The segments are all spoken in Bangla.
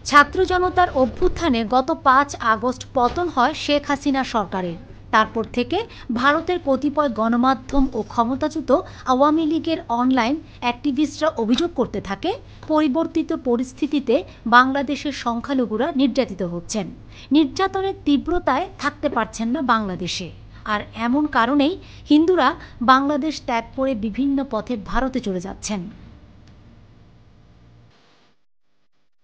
ছাত্র জনতার অভ্যুত্থানে গত ৫ আগস্ট পতন হয় শেখ হাসিনা সরকারের। তারপর থেকে ভারতের কতিপয় গণমাধ্যম ও ক্ষমতাচ্যুত আওয়ামী লীগের অনলাইন অ্যাক্টিভিস্টরা অভিযোগ করতে থাকে, পরিবর্তিত পরিস্থিতিতে বাংলাদেশের সংখ্যালঘুরা নির্যাতিত হচ্ছেন, নির্যাতনের তীব্রতায় থাকতে পারছেন না বাংলাদেশে। আর এমন কারণেই হিন্দুরা বাংলাদেশ ত্যাগ করে বিভিন্ন পথে ভারতে চলে যাচ্ছেন।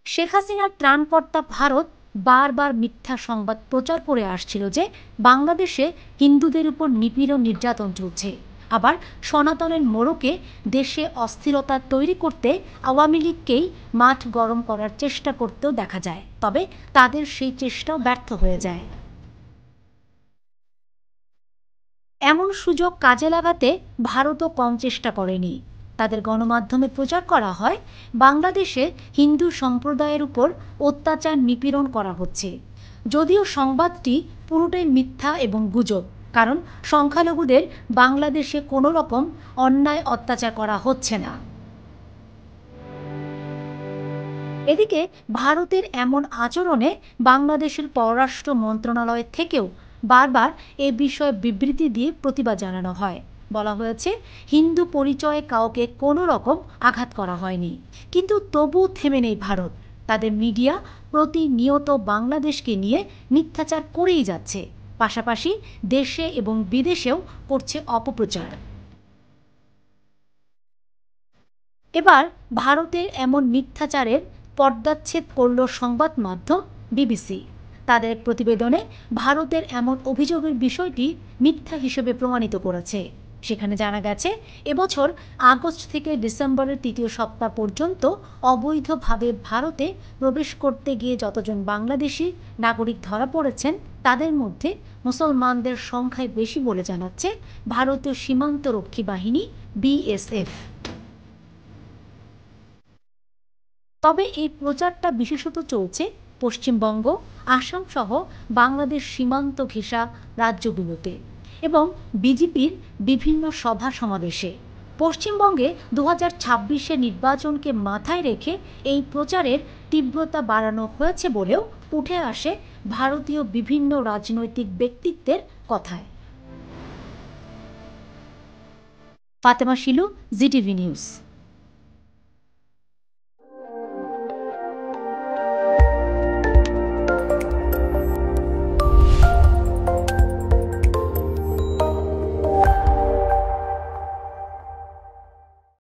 শেখ হাসিনার ত্রাণকর্তা ভারত বারবার মিথ্যা সংবাদ প্রচার করে আসছিল যে বাংলাদেশে হিন্দুদের উপর নিপীড়ন নির্যাতন চলছে। আবার সনাতনের মোড়কে দেশে অস্থিরতা তৈরি করতে আওয়ামী লীগকেই মাঠ গরম করার চেষ্টা করতেও দেখা যায়, তবে তাদের সেই চেষ্টাও ব্যর্থ হয়ে যায়। এমন সুযোগ কাজে লাগাতে ভারতও কম চেষ্টা করেনি। তাদের গণমাধ্যমে প্রচার করা হয় বাংলাদেশে হিন্দু সম্প্রদায়ের উপর অত্যাচার নিপীড়ন করা হচ্ছে, যদিও সংবাদটি পুরোটাই মিথ্যা এবং গুজব, কারণ সংখ্যালঘুদের বাংলাদেশে কোনো রকম অন্যায় অত্যাচার করা হচ্ছে না। এদিকে ভারতের এমন আচরণে বাংলাদেশের পররাষ্ট্র মন্ত্রণালয় থেকেও বারবার এ বিষয়ে বিবৃতি দিয়ে প্রতিবাদ জানানো হয়। বলা হয়েছে, হিন্দু পরিচয়ে কাউকে কোনো রকম আঘাত করা হয়নি। কিন্তু তবু থেমে নেই ভারত। তাদের মিডিয়া প্রতিনিয়ত বাংলাদেশকে নিয়ে মিথ্যাচার করেই যাচ্ছে, পাশাপাশি দেশে এবং বিদেশেও করছে অপপ্রচার। এবার ভারতের এমন মিথ্যাচারের পর্দাচ্ছেদ করল সংবাদ মাধ্যম বিবিসি। তাদের এক প্রতিবেদনে ভারতের এমন অভিযোগের বিষয়টি মিথ্যা হিসেবে প্রমাণিত করেছে। সেখানে জানা গেছে, এবছর আগস্ট থেকে ডিসেম্বরের তৃতীয় সপ্তাহ পর্যন্ত অবৈধভাবে ভারতে প্রবেশ করতে গিয়ে যতজন বাংলাদেশি নাগরিক ধরা পড়েছেন, তাদের মধ্যে মুসলমানদের সংখ্যায় বেশি বলে জানাচ্ছে ভারতীয় সীমান্তরক্ষী বাহিনী বিএসএফ। তবে এই প্রচারটা বিশেষত চলছে পশ্চিমবঙ্গ, আসাম সহ বাংলাদেশ সীমান্ত ঘেঁষা রাজ্যগুলোতে এবং বিজেপির বিভিন্ন সভা সমাবেশে। পশ্চিমবঙ্গে ২০২৬ নির্বাচনকে মাথায় রেখে এই প্রচারের তীব্রতা বাড়ানো হয়েছে বলেও উঠে আসে ভারতীয় বিভিন্ন রাজনৈতিক ব্যক্তিত্বের কথায়। Fatema Shilu, GTV news.